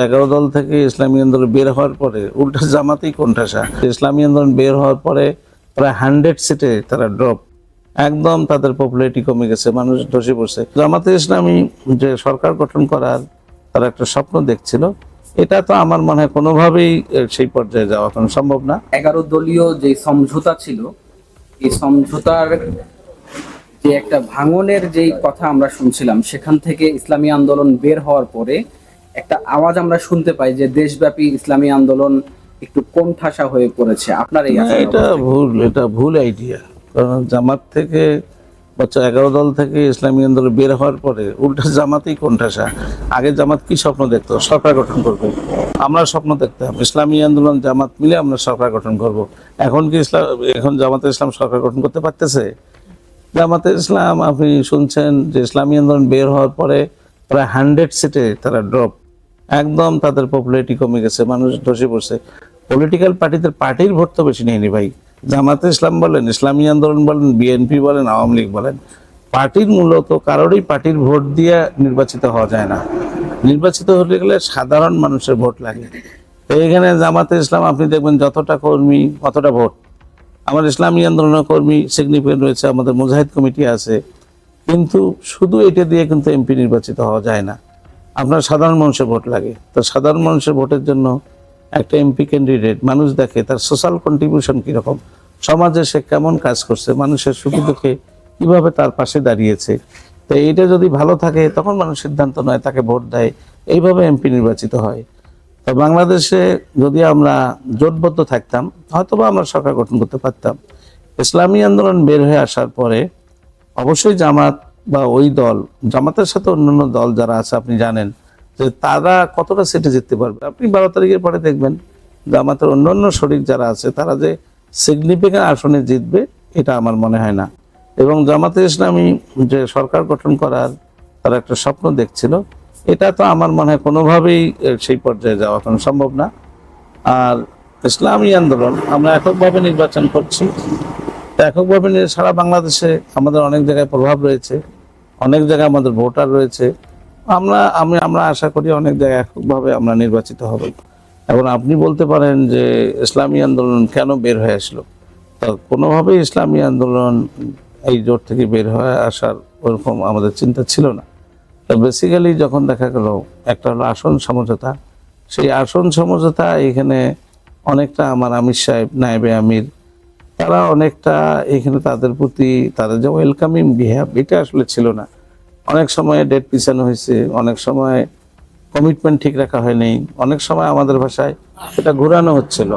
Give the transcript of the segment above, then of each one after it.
11 দল থেকে ইসলামী আন্দোলন বের হওয়ার পরে উল্টা জামাতেই কোণঠাসা। ইসলামী আন্দোলন বের হওয়ার পরে প্রায় 100 সিটে তারা ড্রপ, একদম তাদের পপুলারিটি কমে গেছে, মানুষ ধসে পড়ছে। জামাতে ইসলামী যে সরকার গঠন করার তারা একটা স্বপ্ন দেখছিল, এটা তো আমার মনে হয় কোনোভাবেই সেই পর্যায়ে যাওয়া এখন সম্ভব না। 11 দলীয় যে সমঝোতা ছিল, এই সমঝোতার যে একটা ভাঙনের যেই কথা আমরা শুনছিলাম, সেখান থেকে ইসলামী আন্দোলন বের হওয়ার পরে একটা আওয়াজ আমরা শুনতে পাই যে দেশব্যাপী ইসলামী আন্দোলন একটু কোণঠাসা হয়ে পড়েছে। আপনার এই এটা ভুল আইডিয়া। কারণ জামাত থেকে 11 দল থেকে ইসলামী আন্দোলন বের হওয়ার পরে উল্টা জামাতেই কোণঠাসা। আগে জামাত কি স্বপ্ন দেখতো? সরকার গঠন করবে। আমরা স্বপ্ন দেখতাম ইসলামী আন্দোলন জামাত মিলে আমরা সরকার গঠন করব। এখন কি এখন জামাতে ইসলাম সরকার গঠন করতে পারতেছে? জামাতে ইসলাম আপনি শুনছেন যে ইসলামী আন্দোলন বের হওয়ার পরে প্রায় 100 সিটে তারা ড্রপ, একদম তাদের পপুলারিটি কমে গেছে, মানুষ ধসে পড়ছে। পলিটিক্যাল পার্টির ভোট তো বেশি নেয়নি ভাই। জামাতে ইসলাম বলেন, ইসলামী আন্দোলন বলেন, বিএনপি বলেন, আওয়ামী লীগ বলেন, পার্টির মূলত কারোরই পার্টির ভোট দিয়ে নির্বাচিত হওয়া যায় না। নির্বাচিত হতে গেলে সাধারণ মানুষের ভোট লাগে। এইখানে জামাতে ইসলাম আপনি দেখবেন যতটা কর্মী অতটা ভোট। আমার ইসলামী আন্দোলনের কর্মী সিগনিফিকেন্ট রয়েছে, আমাদের মুজাহিদ কমিটি আছে, কিন্তু শুধু এটা দিয়ে কিন্তু এমপি নির্বাচিত হওয়া যায় না। আপনার সাধারণ মানুষের ভোট লাগে। তো সাধারণ মানুষের ভোটের জন্য একটা এমপি ক্যান্ডিডেট মানুষ দেখে তার সোশ্যাল কন্ট্রিবিউশন কীরকম, সমাজে সে কেমন কাজ করছে, মানুষের সুখী দুঃখে কীভাবে তার পাশে দাঁড়িয়েছে। তো এইটা যদি ভালো থাকে তখন মানুষ সিদ্ধান্ত নেয়, তাকে ভোট দেয়, এইভাবে এমপি নির্বাচিত হয়। তো বাংলাদেশে যদি আমরা জোটবদ্ধ থাকতাম হয়তোবা আমরা সরকার গঠন করতে পারতাম। ইসলামী আন্দোলন বের হয়ে আসার পরে অবশ্যই জামাত বা ওই দল, জামাতের সাথে অন্যান্য দল যারা আছে আপনি জানেন যে তারা কতটা সিটে জিততে পারবে। আপনি 12 তারিখের পরে দেখবেন জামাতের অন্যান্য শরিক যারা আছে তারা যে সিগনিফিকেন্ট আসনে জিতবে, এটা আমার মনে হয় না। এবং জামাতে ইসলামী যে সরকার গঠন করার তারা একটা স্বপ্ন দেখছিল, এটা তো আমার মনে হয় কোনোভাবেই সেই পর্যায়ে যাওয়া এখন সম্ভব না। আর ইসলামী আন্দোলন আমরা এককভাবে নির্বাচন করছি, এককভাবে সারা বাংলাদেশে আমাদের অনেক জায়গায় প্রভাব রয়েছে, অনেক জায়গায় আমাদের ভোটার রয়েছে। আমরা আশা করি অনেক জায়গায় এককভাবে আমরা নির্বাচিত হব। এখন আপনি বলতে পারেন যে ইসলামী আন্দোলন কেন বের হয়ে আসলো? তো কোনোভাবেই ইসলামী আন্দোলন এই জোট থেকে বের হয়ে আসার ওরকম আমাদের চিন্তা ছিল না। তো বেসিক্যালি যখন দেখা গেল একটা হলো আসন সমঝোতা, সেই আসন সমঝোতা এখানে অনেকটা আমার আমির সাহেব, নায়েবে আমির, তারা অনেকটা এখানে তাদের প্রতি তাদের যে ওয়েলকামিং বিহেভ, এটা আসলে ছিল না। অনেক সময় ডেট পিছানো হয়েছে, অনেক সময় কমিটমেন্ট ঠিক রাখা হয়নি, অনেক সময় আমাদের ভাষায় এটা ঘুরানো হচ্ছিল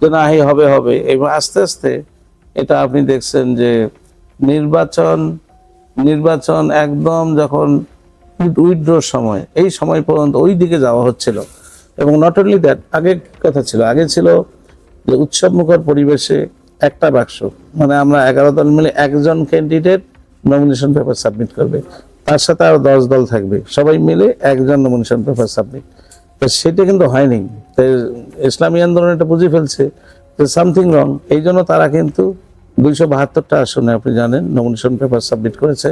যে না হবে হবে। এবং আস্তে আস্তে এটা আপনি দেখছেন যে নির্বাচন একদম যখন উইথড্রর সময়, এই সময় পর্যন্ত ওই দিকে যাওয়া হচ্ছিল। এবং নট অনলি দ্যাট, আগে কথা ছিল, আগে ছিল যে উৎসবমুখর পরিবেশে একটা বাক্স, মানে আমরা 11 দল মিলে একজন ক্যান্ডিডেট নমিনেশন পেপার সাবমিট করবে, তার সাথে আরো 10 দল থাকবে, সবাই মিলে একজন নমিনেশন পেপার সাবমিট। তো সেটা কিন্তু হয়নি। তো ইসলামী আন্দোলন এটা বুঝে ফেলছে যে সামথিং রং, এই জন্য তারা কিন্তু 272টা আসনে আপনি জানেন নমিনেশন পেপার সাবমিট করেছে।